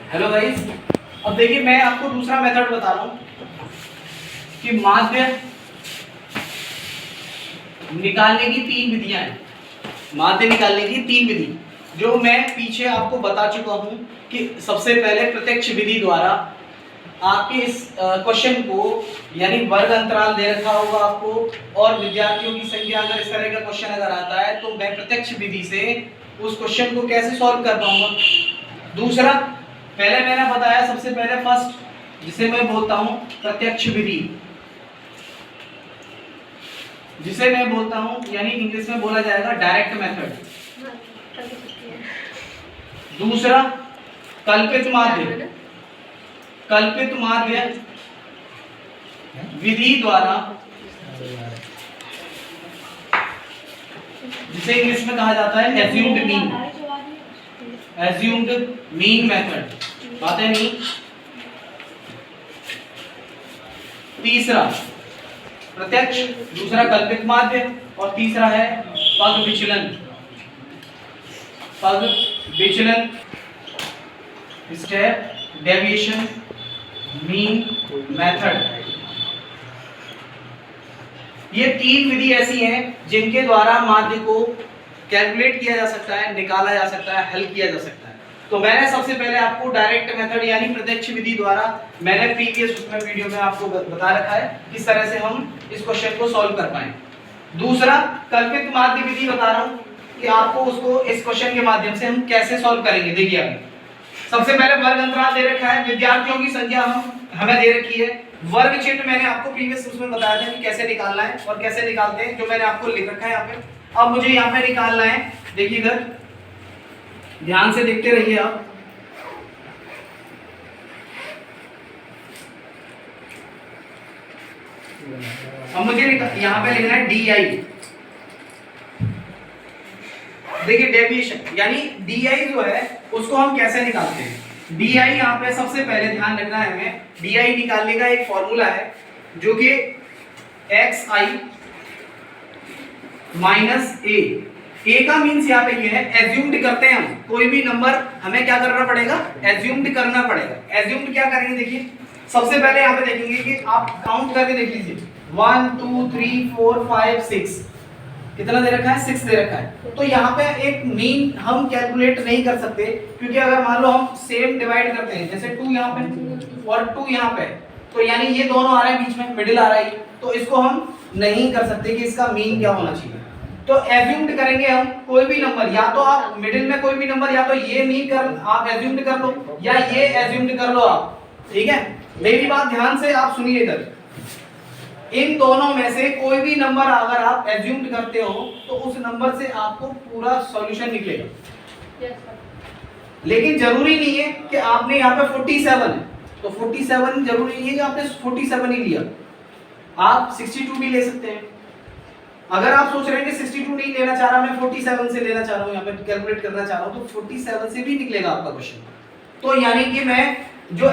Hello guys, अब देखिए मैं आपको दूसरा मेथड बता रहा हूँ कि माध्य निकालने की तीन विधियां हैं। माध्य निकालने की तीन विधि जो मैं पीछे आपको बता चुका हूँ कि सबसे पहले प्रत्यक्ष विधि द्वारा आपके इस क्वेश्चन को, यानी वर्ग अंतराल दे रखा होगा आपको और विद्यार्थियों की संख्या, अगर इस तरह का क्वेश्चन अगर आता है तो मैं प्रत्यक्ष विधि से उस क्वेश्चन को कैसे सॉल्व कर पाऊंगा। दूसरा, पहले मैंने बताया सबसे पहले फर्स्ट जिसे मैं बोलता हूं प्रत्यक्ष विधि, जिसे मैं बोलता हूं यानी इंग्लिश में बोला जाएगा डायरेक्ट मेथड। दूसरा कल्पित माध्य, कल्पित माध्य विधि द्वारा, जिसे इंग्लिश में कहा जाता है assumed mean, assumed mean method. बातें नहीं। तीसरा प्रत्यक्ष, दूसरा कल्पित माध्य और तीसरा है पग विचलन, पग विचलन स्टेप डेविएशन मीन मेथड। ये तीन विधि ऐसी हैं जिनके द्वारा माध्य को कैलकुलेट किया जा सकता है, निकाला जा सकता है, हल किया जा सकता है। तो मैंने सबसे पहले आपको डायरेक्ट मेथड यानी प्रत्यक्ष विधि द्वारा मैंने प्रीवियस उसमें वीडियो में आपको बता रखा है किस तरह से हम इस क्वेश्चन को सॉल्व कर पाएं। दूसरा कल्पित माध्य विधि बता रहा हूं कि आपको उसको इस क्वेश्चन के माध्यम से हम कैसे सॉल्व करेंगे। देखिए अभी सबसे पहले वर्ग अंतराल दे रखा है, विद्यार्थियों की संख्या हमें दे रखी है, वर्ग चिन्ह मैंने आपको प्रीवियस उसमें बताया था कि कैसे निकालना है और कैसे निकालते हैं, जो मैंने आपको लिख रखा है यहाँ पे। अब मुझे यहाँ पे निकालना है। देखिए इधर ध्यान से देखते रहिए आप। अब मुझे यहाँ पे लिखना है DI। देखिए डेविएशन यानी DI जो है उसको हम कैसे निकालते हैं। DI यहाँ पे सबसे पहले ध्यान रखना है हमें, DI निकालने का एक फॉर्मूला है जो कि XI माइनस A का मीन्स यहाँ पे ये है एज्यूम्ड करते हैं हम कोई भी नंबर, हमें क्या करना पड़ेगा, एज्यूम्ड करना पड़ेगा। एज्यूम्ड क्या करेंगे, देखिए सबसे पहले यहाँ पे देखेंगे कि आप काउंट करके देख लीजिए 1 2 3 4 5 6, कितना दे रखा है, 6 दे रखा है। तो यहाँ पे एक मीन हम कैलकुलेट नहीं कर सकते क्योंकि अगर मान लो हम सेम डिवाइड करते हैं, जैसे 2 यहाँ पे और 2 यहाँ पे, तो यानी ये दोनों आ रहे हैं बीच में, मिडिल आ रहा है, तो इसको हम नहीं कर सकते कि इसका मीन क्या होना चाहिए। तो एज्यूम्ड करेंगे हम कोई भी नंबर, या तो आप मिडिल में कोई भी नंबर, या तो ये मीन कर आप एज्यूम्ड कर लो या ये एज्यूम्ड कर लो आप, ठीक है। मेरी बात ध्यान से आप सुनिए इधर, इन दोनों में से कोई भी नंबर अगर आप एज्यूम्ड करते हो तो उस नंबर से आपको पूरा सॉल्यूशन निकलेगा। लेकिन जरूरी नहीं है कि आपने यहाँ पे 47 है तो 47 जरूरी नहीं है कि आपने 47 ही लिया, आप 62 भी ले सकते हैं। अगर आप सोच रहे हैं कि 62 नहीं लेना चाह रहा, मैं 47 से लेना चाह रहा हूँ, यहाँ पे कैलकुलेट करना चाह रहा हूँ, तो 47 से भी निकलेगा आपका क्वेश्चन। तो यानी कि मैं जो